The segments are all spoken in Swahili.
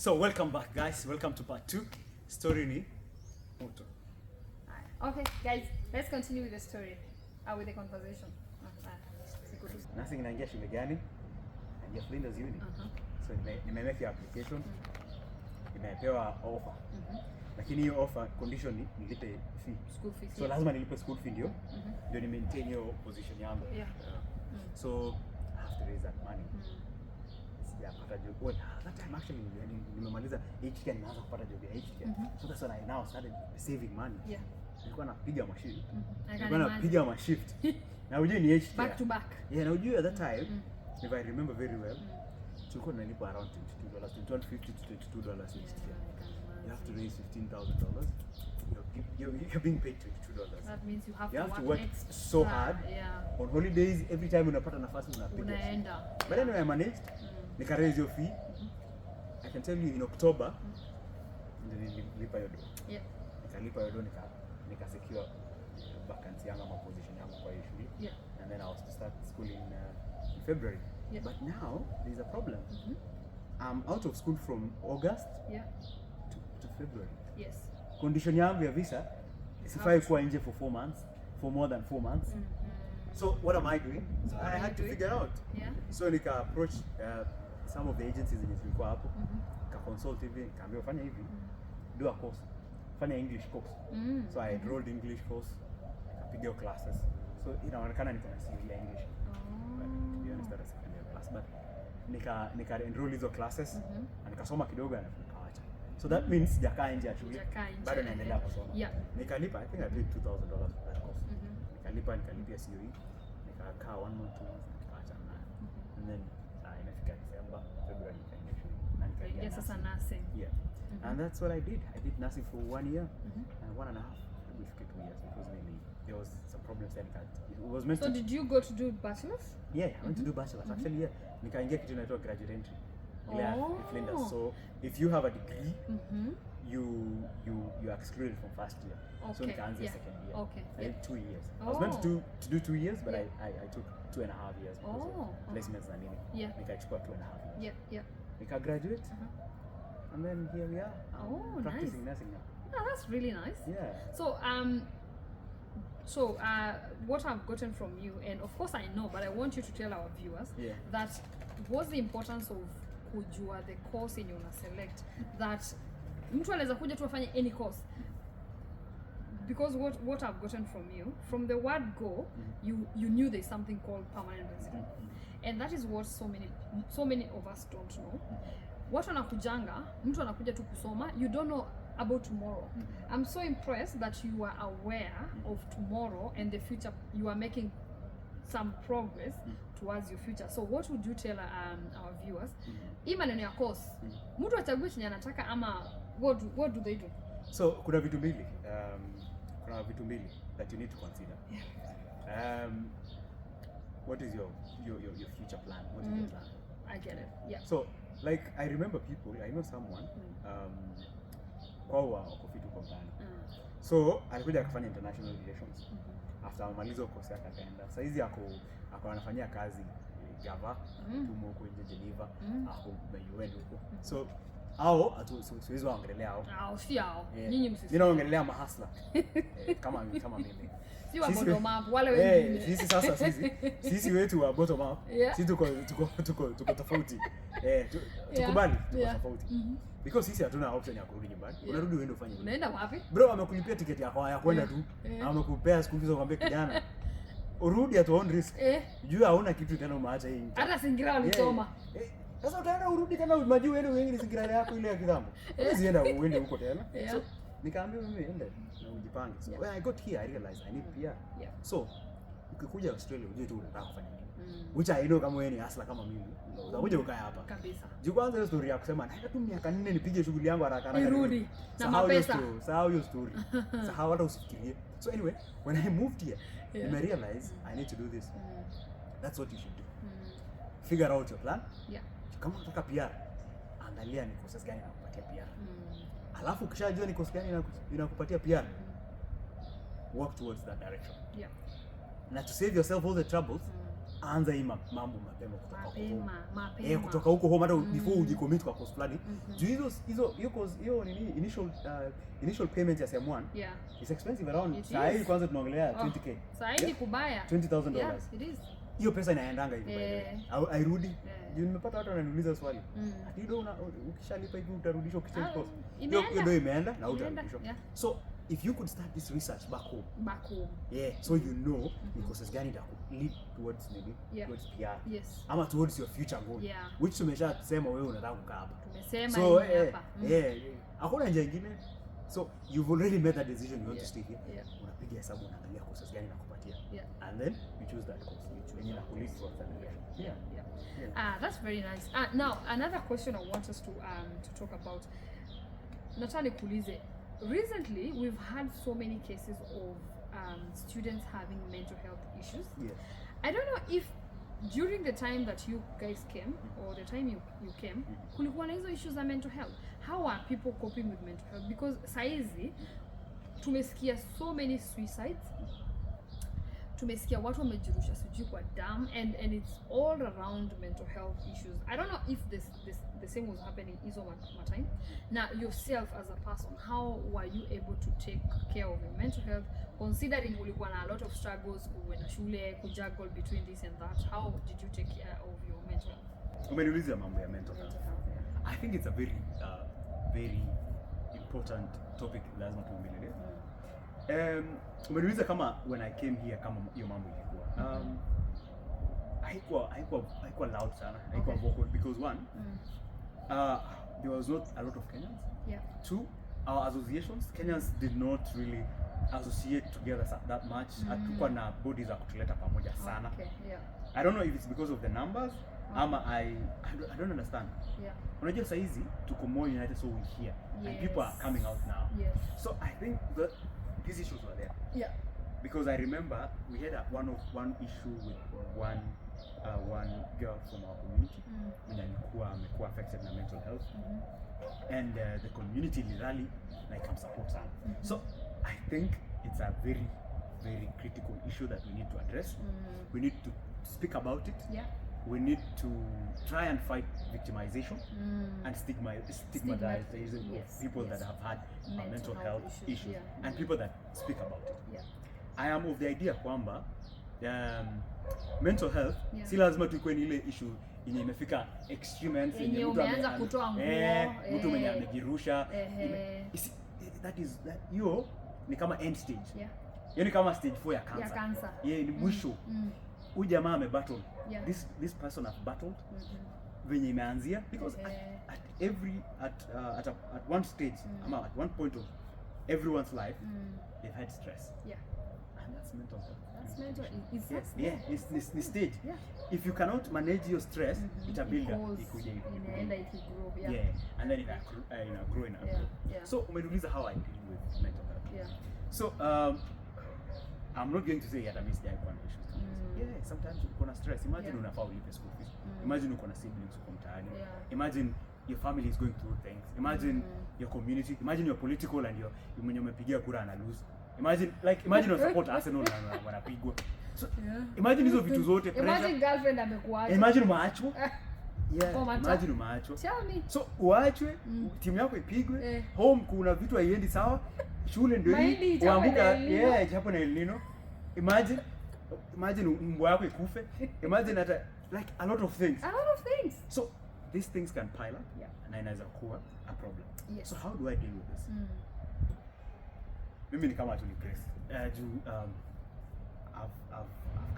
So welcome back guys, welcome to part 2. Story ni moto. Okay guys, let's continue with the story, with the conversation. Nasi inaingia shule gani? Naingia Flinders Uni. So nimemake application. Nimepewa offer. Lakini hiyo offer condition ni nilipe fee. School fees. So lazima nilipe school fee ndio ni maintain hiyo position yangu. So I have to raise that money. Sijapata job. Well, that time actually nimemaliza HTK, nimeanza kupata job ya HTK. So that's when I now started saving money. Nilikuwa napiga mashifti. Nilikuwa napiga mashifti. Na ujue ni HTK. Back to back. Yeah, na ujue at that time, if I remember very well, tulikuwa tunalipa around $22, $21.50 to $22 HTK. You have to raise $15,000. You're being paid $22. That means you have to work so hard. On holidays, every time unapata nafasi unapiga. Unaenda. But anyway, I managed. Nika raise your fee. I can tell you in October, nilipa yodo. Nikalipa yodo, nika secure vacancy yangu ama position yangu kwa hiyo shule. And then I was to start school in February. But now there's a problem. I'm out of school from August to February. Condition yangu ya visa sifai kuwa nje for 4 months, for more than 4 months. So what am I doing? So I had to figure out. So nika approach some of the agencies zenye zilikuwa hapo, ka consult hivi, kaambia fanya hivi, do a course, fanya English course. So I enrolled English course, nikapiga classes. So inaonekana niko na CV ya English. But to be honest, that's second year class. But nika enroll hizo classes, na nikasoma kidogo na nikaacha. So that means sijakaa nje ya shule, bado naendelea kusoma. Nikalipa, I think I paid $2,000 for that course. Nikalipia COE, nikakaa 1 month, 2 months, nikaacha nayo. And then inafika December, February nikaingia shule. Na nikaingia sasa nursing. And that's what I did. I did nursing for 1 year, and 1.5, maybe 2 years, because maybe there was some problems then. It was meant so did you go to do bachelor's? Yeah, I went to do bachelor's. Actually, nikaingia kitu inaitwa graduate entry. So if you have a degree, you are excluded from first year. So nikaanza second year. I did 2 years. I was meant to do 2 years, but I took 2.5 years because of placements na nini. Nikachukua 2.5 years. Nika graduate, and then here we are. I'm practicing nursing now. Oh, that's really nice. So what I've gotten from you, and of course I know, but I want you to tell our viewers that what's the importance of kujua the course in una select, that mtu anaweza kuja tu afanye any course, because what I've gotten from you, from the word go, you knew there's something called permanent resident, and that is what so many of us don't know. Watu wanakujanga, mtu anakuja tu kusoma, you don't know about tomorrow. I'm so impressed that you are aware of tomorrow and the future. You are making some progress towards your future. So what would you tell our viewers? Hii maneno ya course, mtu achague chenye anataka ama what do they do? So kuna vitu mbili that you need to consider. What is your future plan? What is your plan? I get it. So like I remember people, I know someone kwa kofitu kwa mtani. So alikuja akafanya international relations. After amalizo course yake akaenda. Sasa hizi ako anafanyia kazi Java, tumo huko nje Geneva, ako UN huko. So siwezi waongelea hao. Si hao. Nyinyi msisi. Mimi naongelea mahasla. Kama mimi. Si wa bottom up wale wengine. Sisi wetu wa bottom up. Sisi tuko tofauti. Tukubali tuko tofauti. Because sisi hatuna option ya kurudi nyumbani. Unarudi uende ufanye nini? Unaenda wapi? Bro amekulipia tiketi yako ya kwenda tu. Amekupea school fees, akwambia kijana, urudi at your own risk. Jua hauna kitu tena umeacha hii. Hata singira walisoma. Sasa utaenda urudi tena majuu uende uingie singira yako ile ya kitambo. Usienda uende huko tena. So nikaambia mimi ende na ujipange. So when I got here I realized I need PR. So ukikuja Australia uje tu unataka kufanya nini? Which I know kama wewe ni hustler kama mimi. Utakuja ukae hapa. Kabisa. Juu kwanza hiyo story ya kusema naenda tu miaka 4 nipige shughuli yangu haraka haraka. Nirudi na mapesa. Sahau hiyo story. Sahau hata usifikirie. So anyway, when I moved here, I realized I need to do this. That's what you should do. Figure out your plan. Kama unataka PR, angalia ni courses gani inakupatia PR. Alafu ukishajua ni course gani inakupatia PR, work towards that direction. Na to save yourself all the troubles, anza hii mambo mapema kutoka huko home hata before ujicommit kwa course fulani. Juu hiyo nini initial payment ya sem1 is expensive around sahi kwanza tunaongelea 20k. Sahi kubaya $20,000. Yes, it is. Hiyo pesa inaendanga hivi au airudi. Juu nimepata watu wananiuliza swali. Ati do ukishalipa hivi utarudishwa ukichange course. Hiyo ndio imeenda na utarudishwa. So if you could start this research back home. So you know ni courses gani that could lead towards maybe towards PR. Yes. Ama towards your future goal. Which tumeshasema wewe unataka kukaa hapa. Tumesema so, hapa. Hakuna njia nyingine. So you've already made that decision, you want to stay here. Unapiga hesabu unaangalia courses gani nakupatia. And then you choose that course. Yenye na kulead towards that. That's very nice. Now another question I want us to talk about. Nataka nikuulize. Recently, we've had so many cases of students having mental health issues. I don't know if during the time that you guys came or the time you came, kulikuwa na hizo issues za mental health. How are people coping with mental health? Because saizi tumesikia so many suicides. Tumesikia watu wamejirusha sijui kwa dam and it's all around mental health issues. I don't know if the same was happening hizo time. Now yourself as a person, how were you able to take care of your mental health considering ulikuwa na a lot of struggles kuenda shule kujuggle between this and that? How did you take care of your mental health? Umeniuliza mambo ya mental health. I think it's a very very important topic lazima tuongelee. Umeniuliza kama when I came here kama hiyo mambo ilikuwa. Haikuwa loud sana. Haikuwa vocal because one, there was not a lot of Kenyans. Two, our associations, Kenyans did not really associate together that much. Hatukuwa na bodies za kutuleta pamoja sana. I don't know if it's because of the numbers. Ama I don't understand. Unajua saa hizi tuko more united so we hear and people are coming out now. So I think that these issues were there. Because I remember we had one issue with one girl from our community mwenye amekuwa affected na mental health. And the community literally like support sana. So I think it's a very very critical issue that we need to address. We need to speak about it. We need to try and fight victimization and stigmatization of people that have had mental health issues and people that speak about it. I am of the idea kwamba mental health si lazima tuwe ni ile issue yenye imefika extreme ends yenye mtu ameanza kutoa nguo, mtu mwenye amejirusha. That is hiyo ni kama end stage. Yaani kama stage 4 ya cancer. Ni mwisho. Huyu jamaa amebattle. This person have battled venye imeanzia because at one stage ama at one point of everyone's life they've had stress. And that's mental health. That's mental. It's the stage. If you cannot manage your stress, it's a builder. Inaenda ikigrow. And then it grow. So umeniuliza how I deal with mental health. So I'm not going to say I miss the issues. Sometimes uko na stress. Imagine unafaa ulipe school fees. Imagine uko na siblings uko mtaani. Imagine your family is going through things. Imagine your community. Imagine your political and your mwenye umepigia kura ana lose. Imagine you support Arsenal na wanapigwa. So imagine hizo vitu zote. Imagine girlfriend amekuacha. Imagine umeachwa. Imagine umeachwa. So uachwe, timu yako ipigwe. Home kuna vitu haiendi sawa. Shule ndio hii. Uanguka japo na El Nino. Imagine mbwa yako ikufe. Imagine hata like a lot of things. So these things can pile up na inaweza kuwa a problem. So how do I deal with this? Mimi ni kama tu ni grace. I've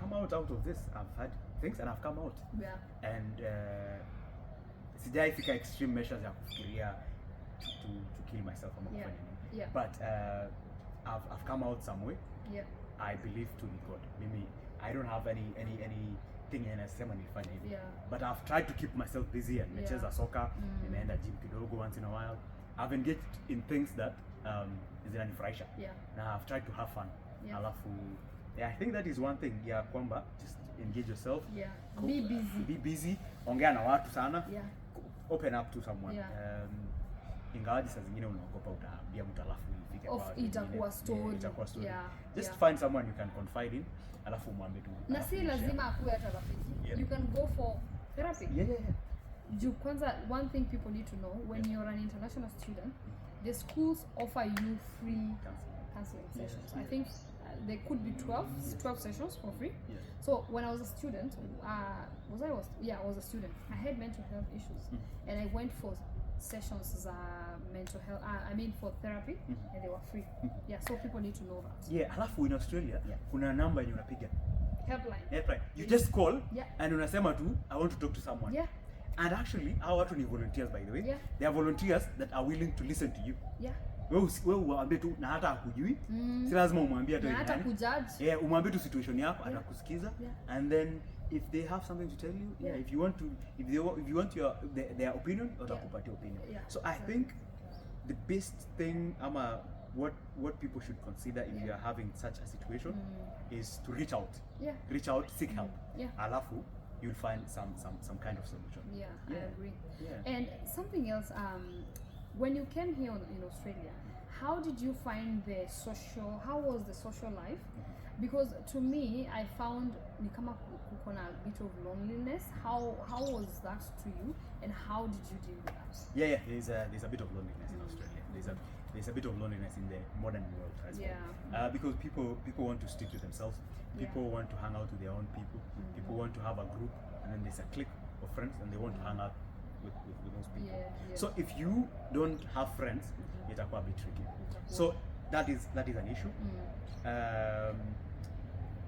come out of this. I've had things and I've come out. And sijaifika extreme measures ya kufikiria to kill myself ama kufanya nini. But I've come out some way. I believe to God. Mimi I don't have anything yanasema nifanye hivi. But I've tried to keep myself busy and nimecheza soccer, nimeenda gym kidogo once in a while. I've engaged in things that zinanifurahisha. Na I've tried to have fun. Alafu I think that is one thing kwamba just engage yourself. Be busy. Ongea na watu sana. Open up to someone. ingawaji saa zingine unaogopa utaambia mtu alafu ifike kwa itakuwa story. Just find someone you can confide in, alafu mwambie tu. Na si lazima akuwe hata rafiki. You can go for therapy. Juu kwanza, one thing people need to know, when you're an international student, the schools offer you free counseling sessions. I think there could be 12 sessions for free. So when I was a student, I was a student. I had mental health issues, and I went for sessions mental health. For therapy, and they were free. So people need to know that. Halafu in Australia, kuna number yenye unapiga. Helpline. You just call and unasema tu, I want to talk to someone. And actually, our watu ni volunteers, by the way. They are volunteers that are willing to listen to you. Wewe uambie tu na hata hakujui. Si lazima umwambie hata kujudge. Umwambie tu situation yako, atakusikiza. And then if they have something to tell you, if you want their opinion, watakupatia opinion. So I think the best thing what people should consider if you are having such a situation is to reach out. Reach out, seek help. Alafu you'll find some kind of solution. I agree. And something else, when you came here in Australia, how did you find how was the social life? Because to me, I found ni kama kuna a bit of loneliness. How was that to you, and how did you deal with that? There's a bit of loneliness in Australia. There's a bit of loneliness in the modern world as well. Because people want to stick to themselves. People want to hang out with their own people. People want to have a group, and then there's a clique of friends, and they want to hang out with those people. So if you don't have friends, itakuwa a bit tricky. So that is an issue.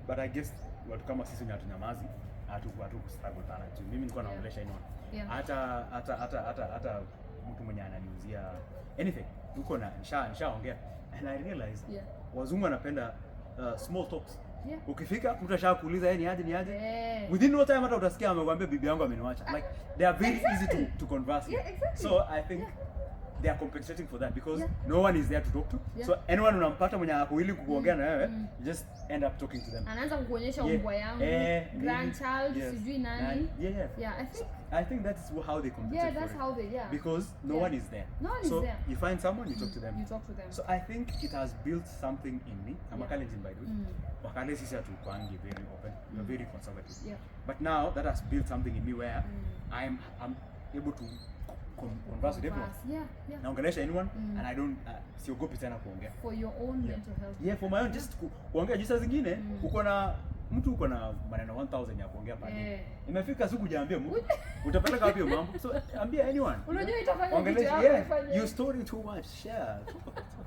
But I guess watu kama sisi nyamazi hatu struggle sana tu. Mimi nilikuwa naongelesha hata mtu mwenye ananiuzia anything. Uko na nishaongea, and I realized wazungu wanapenda small talks. Ukifika mtu ashakuuliza ni aje. Within no time hata utasikia amekwambia bibi yangu ameniacha. Like they are very easy to converse. So I think they are compensating for that because no one is there to talk to. So anyone unampata mwenye ako willing kuongea na wewe, you just end up talking to them. Anaanza kukuonyesha mbwa yangu, grandchild, sijui nani. I think that's how they compensate. That's how they because no one is there. So you find someone, you talk to them. So I think it has built something in me. I'm a Kalenjin, by the way. Wakale sisi hatukwangi very open. We are very conservative. But now that has built something in me where I'm able to converse with everyone. Naongelesha anyone, and I don't siogopi tena kuongea. For your own mental health. For my own, just kuongea jinsi zingine uko na maneno 1000 ya kuongea pale. Imefika siku hujaambia mtu. Utapeleka wapi mambo? So ambia anyone. Unajua itafanya kitu yako. You story too much. Share.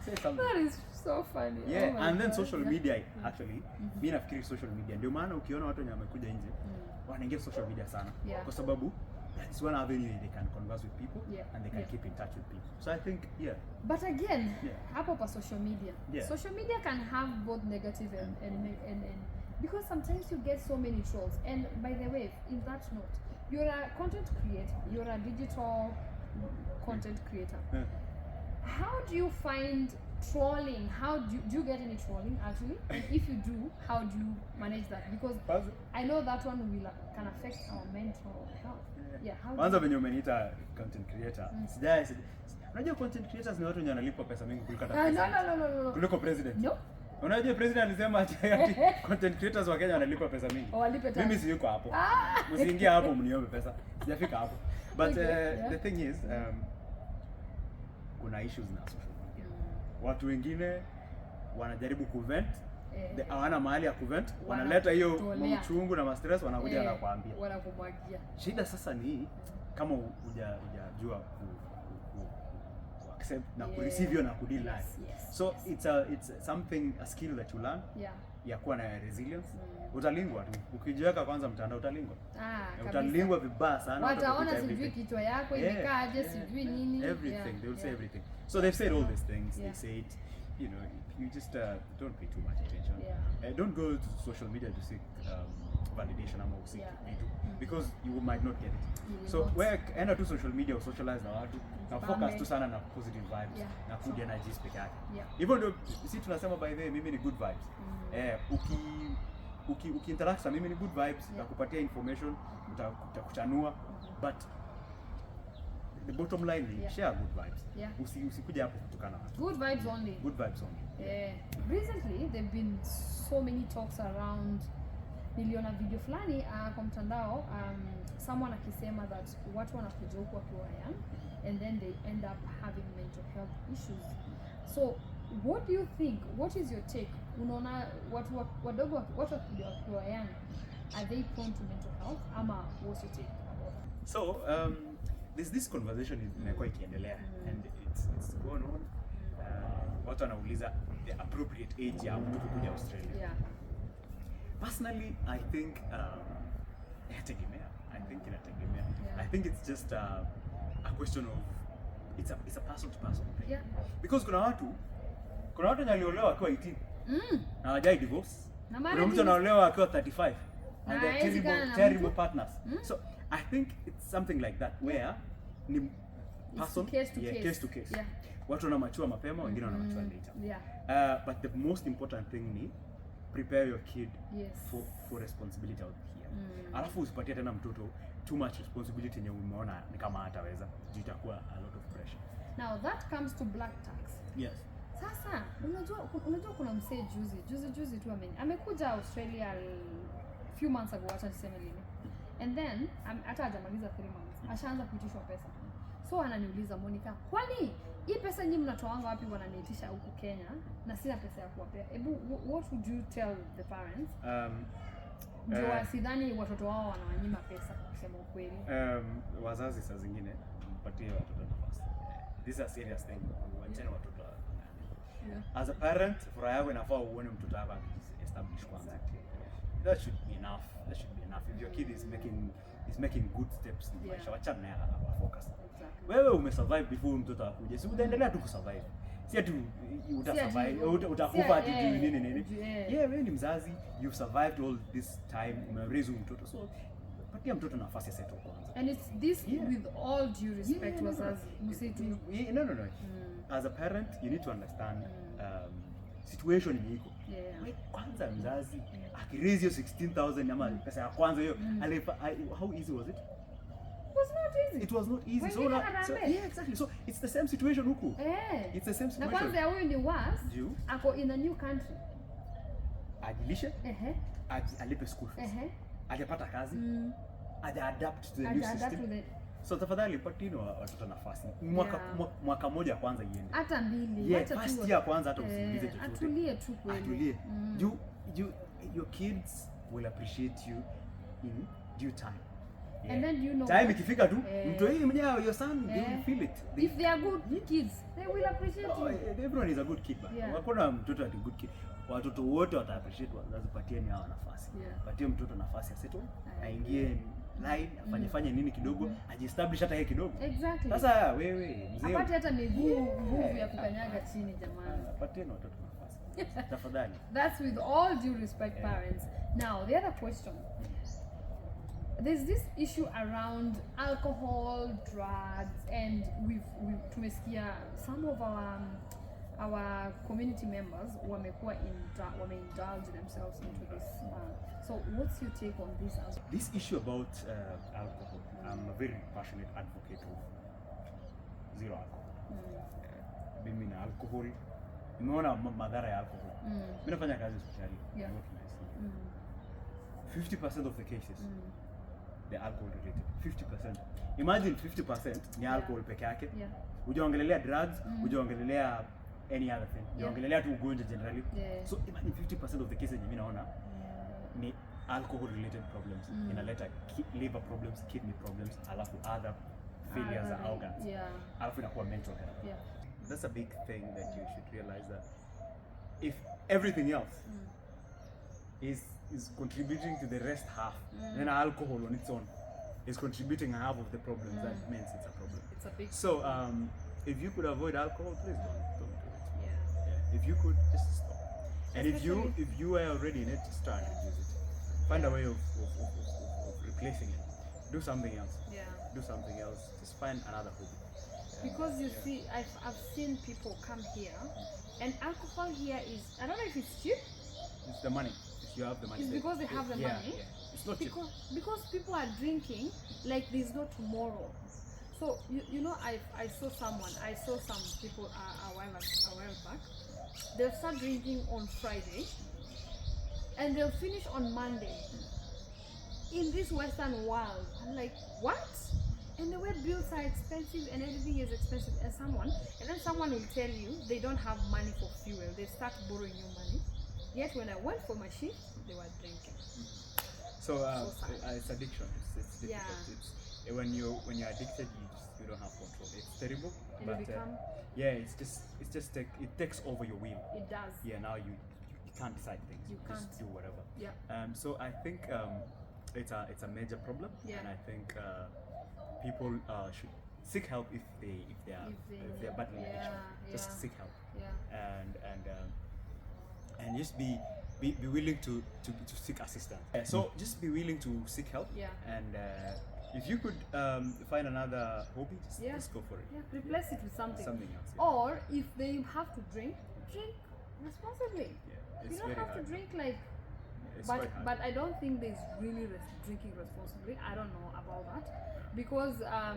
Say something. That is so funny. And then social media actually. Mimi nafikiri social media ndio maana ukiona watu wenye wamekuja nje wanaingia social media sana. Kwa sababu it's one avenue they can converse with people and they can keep in touch with people. So I think But again, hapo pa social media. Social media can have both negative and because sometimes you get so many trolls. And by the way, in that note, you're a content creator, you're a digital content creator. How do you find trolling? How do you get any trolling actually? And if you do, how do you manage that? Because I know that one can affect our mental health. Kwanza venye umeniita content creator. Unajua content creators ni watu wenye wanalipwa pesa mingi kuliko No. Kuliko president. No. Unajua president alisema ati content creators wa Kenya wanalipwa pesa mingi. Mimi si yuko hapo. Msiingie hapo mniombe pesa. Sijafika hapo. But the thing is kuna issues na social media. Watu wengine wanajaribu kuvent, hawana mahali ya kuvent, wanaleta hiyo mchungu na stress wanakuja na kuambia. Wanakumwagia. Shida sasa ni kama hujajua accept na receive hiyo na kudeal nayo. So it's something, a skill that you learn. Ya kuwa na resilience. Utalingwa tu. Ukijiweka kwanza mtandao utalingwa. Utalingwa vibaya sana. Wataona sijui kichwa yako imekaa aje sijui nini. Everything. They will say everything. So they've said all these things. They say it, you just don't pay too much attention. Don't go to social media to seek validation ama usiki vitu because you might not get it. So where enda tu social media or socialize na watu na focus tu sana na positive vibes na good energies peke yake. Hivyo ndio sisi tunasema by the way mimi ni good vibes. Uki interact na mimi ni good vibes na kupatia information utakuchanua, but the bottom line is share good vibes. Yeah. Usikuja hapo kutukana watu. Good vibes only. Good vibes only. Recently there've been so many talks around. Niliona video fulani kwa mtandao someone akisema that watu wanakuja huku wakiwa young and then they end up having mental health issues. So what do you think? What is your take? Unaona watu wadogo watu wakiwa young, are they prone to mental health? Ama what's your take about that? So there's this conversation imekuwa ikiendelea and it's going on. Watu wanauliza the appropriate age ya mtu kuja Australia. Yeah. Personally, I think inategemea. Yeah. I think it's just a question of it's a person to person thing. Yeah. Because kuna watu wanaliolewa akiwa 18 na hawajai divorce. Kuna mtu anaolewa akiwa 35 and they're terrible partners. So I think it's something like that where ni person case to case. Yeah. Watu wanamachua mapema, wengine wanamachua later. Yeah. But the most important thing ni prepare your kid Yes. for responsibility out here. Alafu usipatie tena mtoto too much responsibility yenye umeona ni kama hataweza, itakuwa a lot of pressure. Now that comes to black tax. Yes. Sasa unajua kuna msee juzi tu amekuja Australia few months ago, acha niseme lini. And then hata hajamaliza 3 months ashaanza kuitishwa pesa. So ananiuliza, Monica, kwani hii pesa nyinyi mnatoanga wapi wananiitisha huku Kenya na sina pesa ya kuwapea? What would you tell the parents? Ndio wasidhani watoto wao wanawanyima pesa kusema ukweli. Wazazi saa zingine mpatie watoto nafasi. This is a serious thing. Waachane watoto. As a parent, furaha yako inafaa uone mtoto wako establish kwanza. That should be enough. If your kid is making good steps in maisha, wachana naye focus. Wewe umesurvive before mtoto akuje. Si utaendelea tu kusurvive. Si ati utasurvive, utakufa ati nini. Yeah, wewe ni mzazi, you've survived all this time, umeraise mtoto. So patia mtoto nafasi ya settle kwanza. And it's this with all due respect wazazi. Msitu. No. As a parent, you need to understand situation yenye iko. Kwanza mzazi akiraise hiyo 16,000 ama pesa ya kwanza hiyo, how easy was it? It was not easy. Exactly. So it's the same situation huku. It's the same situation. Na kwanza huyu ni worse. Ako in a new country. Ajilishe. Alipe school fees. Hajapata kazi. Adapt to the new system. So tafadhali patini watoto nafasi. Mwaka moja kwanza iende. Hata mbili. First year kwanza hata usiingize chochote. Atulie tu kweli. Your kids will appreciate you in due time. And then you know time ikifika tu mtu hii mwenyewe your son they will feel it. If they are good kids they will appreciate you. Everyone is a good kid. Hakuna mtoto ati good kid. Watoto wote wata appreciate wazazi, patieni hao nafasi. Patie mtoto nafasi ya settle, aingie line, afanye nini kidogo, ajiestablish hata yeye kidogo. Exactly. Sasa wewe mzee apate hata nguvu ya kukanyaga chini jamani. Patieni watoto nafasi. Tafadhali. That's with all due respect parents. Now the other question. There's this issue around alcohol, drugs, and we've tumesikia some of our community members wame-indulge themselves into this. So what's your take on this? This issue about alcohol, I'm a very passionate advocate of zero alcohol. Mimi na alcohol, nimeona madhara ya alcohol. Mimi nafanya kazi hospitali. 50% of the cases the alcohol related. 50%. Imagine 50% ni alcohol peke yake. Hujaongelelea drugs, hujaongelelea any other thing. Hujaongelelea tu ugonjwa generally. So imagine 50% of the cases mimi naona ni alcohol related problems. Inaleta liver problems, kidney problems, alafu other failures of organs. Alafu inakuwa mental health. That's a big thing that you should realize, that if everything else is contributing to the rest half, then alcohol on its own is contributing half of the problem. That means it's a problem. It's a big so if you could avoid alcohol, please don't do it. If you could, just stop. And if you are already in it, start to use it. Find a way of replacing it. Do something else. Do something else. Just find another hobby. Because you see, I've seen people come here, and alcohol here is, I don't know if it's cheap. It's the money. You have the money. It's because they have the money. It's not cheap. Because people are drinking like there's no tomorrow. So you know, I saw some people a while back. They'll start drinking on Friday and they'll finish on Monday. In this Western world, I'm like, what? And the way bills are expensive and everything is expensive, and then someone will tell you they don't have money for fuel. They start borrowing you money. Yet when I went for my shift, they were drinking. So it's addiction. It's difficult. Yeah. It's when you're addicted, you don't have control. It's terrible. And but yeah, it takes over your will. It does. Yeah. Now you can't decide things. You just can't do whatever. Yeah. So I think it's a major problem. Yeah. And I think people should seek help if they're battling addiction. Just seek help. Yeah. And just be willing to seek assistance. So just be willing to seek help. Yeah. And if you could find another hobby, just go for it. Yeah. Replace it with something else. Yeah. Or if they have to drink responsibly. Yeah. You don't have to drink like. But I don't think there's really drinking responsibly. I don't know about that, because I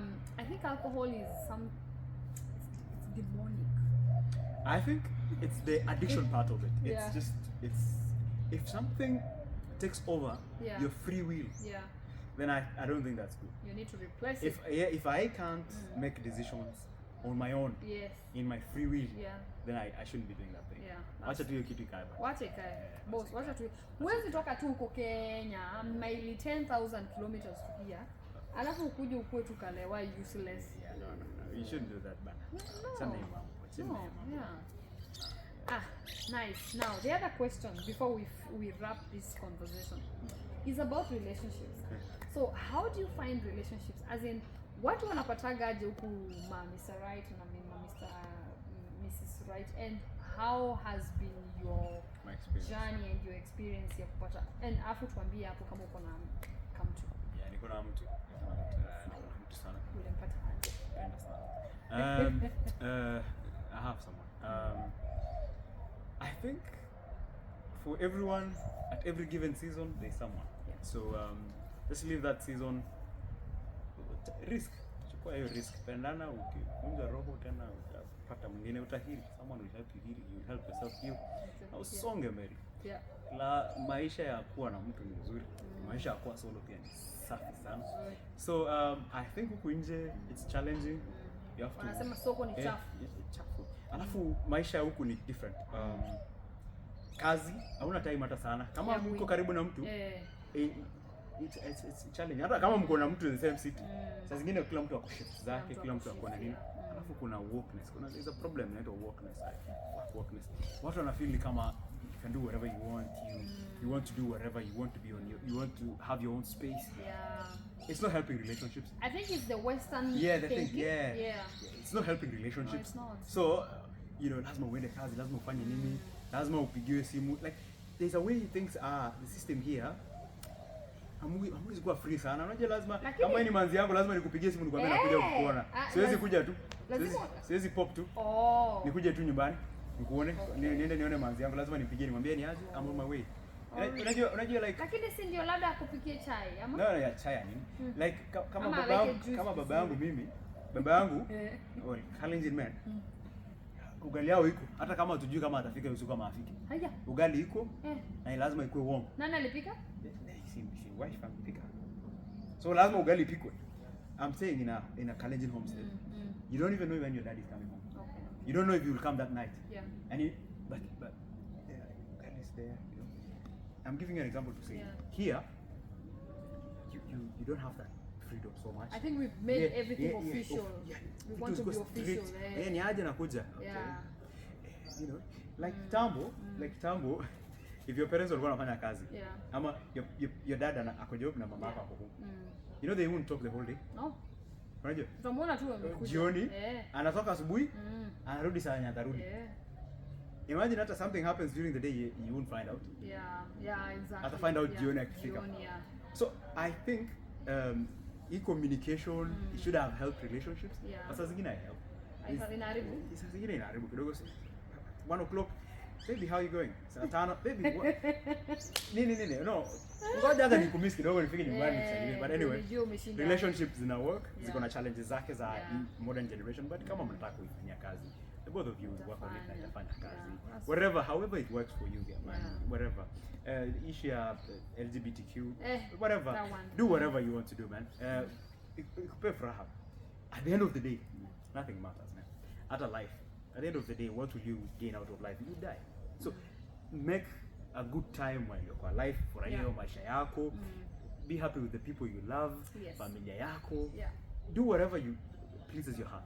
think alcohol is it's demonic. I think it's the addiction part of it. It's if something takes over your free will, then I don't think that's good. You need to replace it. If I can't make decisions on my own, in my free will, then I shouldn't be doing that thing. Wacha tu hiyo kitu ikae. Wacha ikae. Boss, wacha tu. Huwezi toka tu huko Kenya, maili 10,000 kilometers to here. Alafu ukuje ukue tu kalewa useless. No. You shouldn't do that, man. No. Yeah. Nice. Now, the other question before we wrap this conversation is about relationships. So, how do you find relationships? As in, watu wanapataga aje huku Mr. Right na Mrs. Right, and how has been your journey and your experience ya kupata, and afu tuambie hapo kama uko na mtu. Yeah, niko na mtu sana. Ulimpata aje? Napenda sana. I have someone. I think for everyone at every given season there's someone. So just leave that season. Risk. Chukua hiyo risk. Pendana, ukikunja roho tena utapata mwingine, utahili. Someone will help you heal, you will help yourself heal. Na usonge mbele. Yeah. La maisha ya kuwa na mtu ni nzuri. Maisha ya kuwa solo pia ni safi sana. So I think huku nje it's challenging. You have to. Wanasema soko ni chafu. Chafu. Alafu maisha ya huku ni different. Kazi hauna time hata sana. Kama mko karibu na mtu, it's challenging. Hata kama mko na mtu in the same city, saa zingine kila mtu ako shift zake, kila mtu ako na nini. Alafu kuna wokeness. There's a problem inaitwa wokeness. Watu wana feel kama you can do whatever you want. You want to do whatever you want to be on you want to have your own space. Yeah. It's not helping relationships. I think it's the Western thinking. Yeah. It's not helping relationships. No, it's not. So, lazima uende kazi, lazima ufanye nini, lazima upigiwe simu. Like, there's a way things are, the system here. Hamwezi kuwa free sana. Unajua lazima, kama ni manzi yangu lazima nikupigie simu nikwambie nakuja kukuona. Siwezi kuja tu. Siwezi pop tu. Nikuje tu nyumbani, nikuone, niende nione manzi yangu, lazima nipigie nimwambie ni aje, I'm on my way. Unajua like, lakini si ndio labda akupikie chai ama? No, ya chai nini? Like kama baba yangu mimi, baba yangu Kalenjin man. Ugali yao iko, hata kama hatujui kama atafika usiku kama afike. Haya. Ugali iko na lazima ikuwe warm. Nani alipika? Si wife alipika. So lazima ugali ipikwe. I'm saying in a Kalenjin homestead. You don't even know when your dad is coming home. Okay. You don't know if he will come that night. Yeah. And but ugali is there, I'm giving you an example to say here you don't have that freedom so much. I think we've made everything official. We want to be official. Ni aje nakuja. Okay. Like Tambo, if your parents walikuwa wanafanya kazi. Ama your dad ako job na mama yako ako home. They won't talk the whole day. No. Unajua? Tutamwona tu amekuja. Jioni, anatoka asubuhi, anarudi saa nyatarudi. Imagine that something happens during the day, you won't find out. Yeah, exactly. Have to find out jioni akifika. So I think communication it should have helped relationships. Sasa zingine help. Sasa zingine inaharibu kidogo. 1 o'clock Baby, how are you going? Saa tano. Baby, what? Nini. No. Ngoja hata nikumiss kidogo nifike nyumbani nisaidie. But anyway, relationships zina work, ziko na challenges zake za modern generation, but kama mnataka kuifanyia kazi, the both of you work on it na itafanya kazi. Whatever, however it works for you, man. Whatever. Issue ya LGBTQ, whatever. Do whatever you want to do, man. Ikupe furaha. At the end of the day, nothing matters, man. At a life, at the end of the day, what will you gain out of life? You die. So make a good time while you're alive. Furahia maisha yako. Be happy with the people you love. Familia yako. Do whatever you pleases your heart.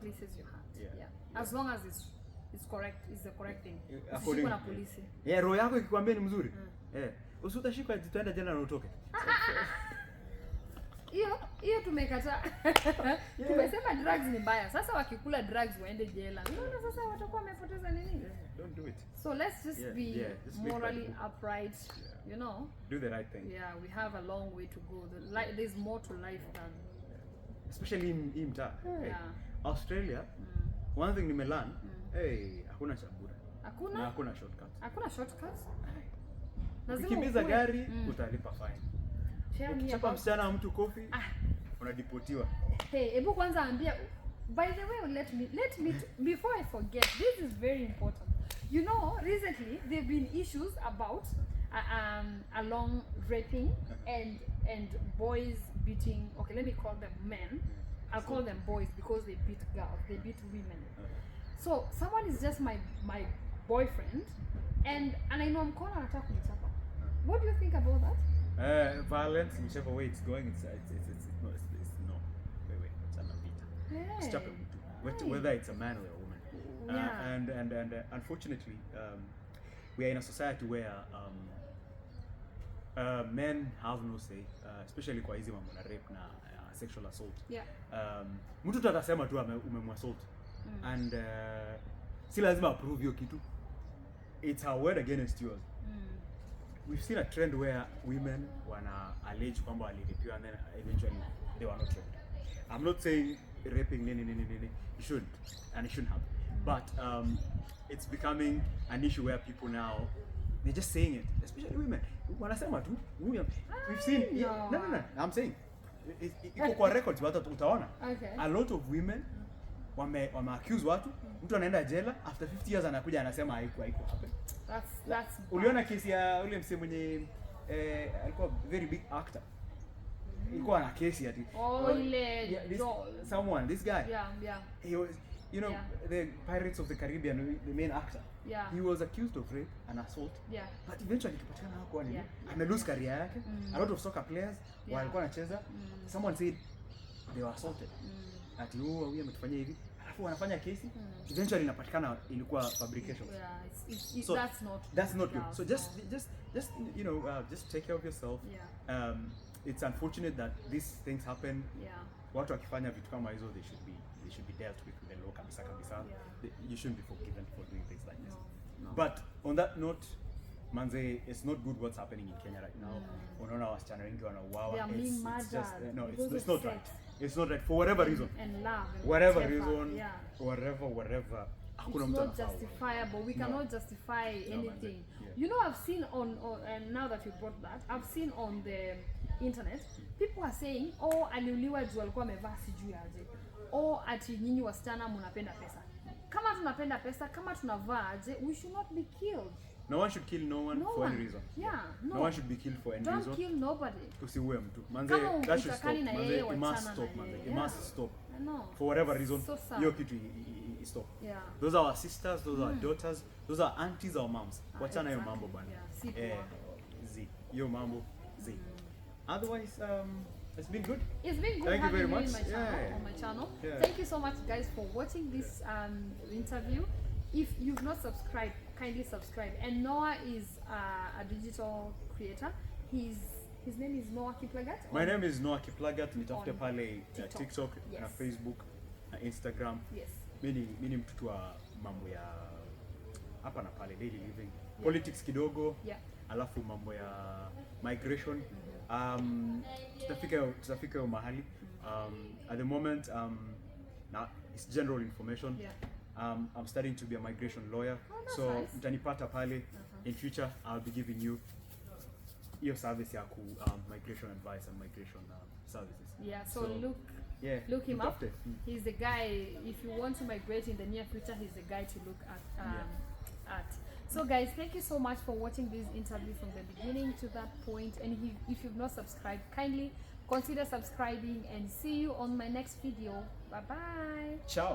As long as it's correct, it's the correct thing. According na polisi. Roho yako ikikwambia ni mzuri. Usitashika tutaenda jana na utoke. Hiyo tumekataa. Tumesema drugs ni mbaya. Sasa wakikula drugs waende jela. Unaona sasa watakuwa wamepoteza nini? Don't do it. So let's just be morally upright, you know. Do the right thing. Yeah, we have a long way to go. There's more to life than especially in mtaa. Australia, one thing nimelearn, hakuna shabura. Hakuna? Na hakuna shortcuts. Hakuna shortcuts? Ukikimbiza gari utalipa fine. Ukichapa msichana mtu kofi unadipotiwa. Hebu kwanza ambia, by the way, let me before I forget, this is very important. You know, recently there've been issues about along raping and boys beating. Okay, let me call them men. I'll call them boys because they beat girls, they beat women. So someone is just my boyfriend, and I know I'm calling anataka kunichapa. What do you think about that? Violence, whichever way it's going, it's no. Wait, it's another vita. Whether it's a man or a woman. And unfortunately, we are in a society where men have no say, especially kwa hizi mambo na rape na sexual assault. Mtu tutasema tu umemwassault and si lazima approve hiyo kitu. It's her word against yours. We've seen a trend where women wana allege kwamba walirapiwa and then eventually they were not raped. I'm not saying raping you shouldn't, and it shouldn't happen. But it's becoming an issue where people now, they're just saying it, especially women. Wanasema tu, we've seen no, I'm saying iko kwa records watu utaona. A lot of women wame accuse watu, mtu anaenda jela after 50 years anakuja anasema haiko happen. That's uliona kesi ya ule msee mwenye alikuwa very big actor. Ilikuwa na kesi ati this guy. He was, you know, the Pirates of the Caribbean, the main actor. He was accused of rape and assault. But eventually kipatikana hakuwa nini. Ame lose career yake. A lot of soccer players walikuwa wanacheza. Someone said they were assaulted. Ati huyu ametufanyia hivi. Alafu wanafanya kesi. Eventually inapatikana ilikuwa fabrication. So that's not good. So just you know, just take care of yourself. It's unfortunate that these things happen. Watu wakifanya vitu kama hizo, they should be dealt with the law kabisa. You shouldn't be forgiven for doing things like this. But on that note, manze, it's not good what's happening in Kenya right now. Unaona wasichana wengi wanauawa. It's just it's not right. It's not right for whatever reason. And love. Whatever reason. Whatever. It's not justifiable. We cannot justify anything. You know, I've seen on and now that you brought that, I've seen on the internet people are saying, oh, aliuliwa juu alikuwa amevaa sijui aje. Oh, ati nyinyi wasichana mnapenda pesa. Kama tunapenda pesa, kama tunavaa aje, we should not be killed. No one should kill no one for any reason. No one should be killed for any reason. Don't kill nobody. Usiue mtu. Manze, that should stop. Manze, it must stop, manze. It must stop. For whatever reason, hiyo kitu stop. Those are our sisters, those are our daughters, those are aunties or moms. Wachana hiyo mambo bwana. Hiyo mambo zi. Otherwise, it's been good. It's been good. Thank you very much. On my channel. Thank you so much, guys, for watching this interview. If you've not subscribed, kindly subscribe. And Noah is a digital creator. His name is Noah Kiplagat. My name is Noah Kiplagat. Nitafute pale TikTok, na Facebook, na Instagram. Mimi ni mtu wa mambo ya hapa na pale, daily living, politics kidogo, alafu mambo ya migration. Tutafika mahali. At the moment, now it's general information. I'm studying to be a migration lawyer. Oh, So nice. mtanipata pale. In future I'll be giving you your service ya migration advice and migration services. Yeah, so look him look up. He's the guy, if you want to migrate in the near future, he's the guy to look at. So guys, thank you so much for watching this interview from the beginning to that point. And if you've not subscribed, kindly consider subscribing, and see you on my next video. Bye bye. Ciao.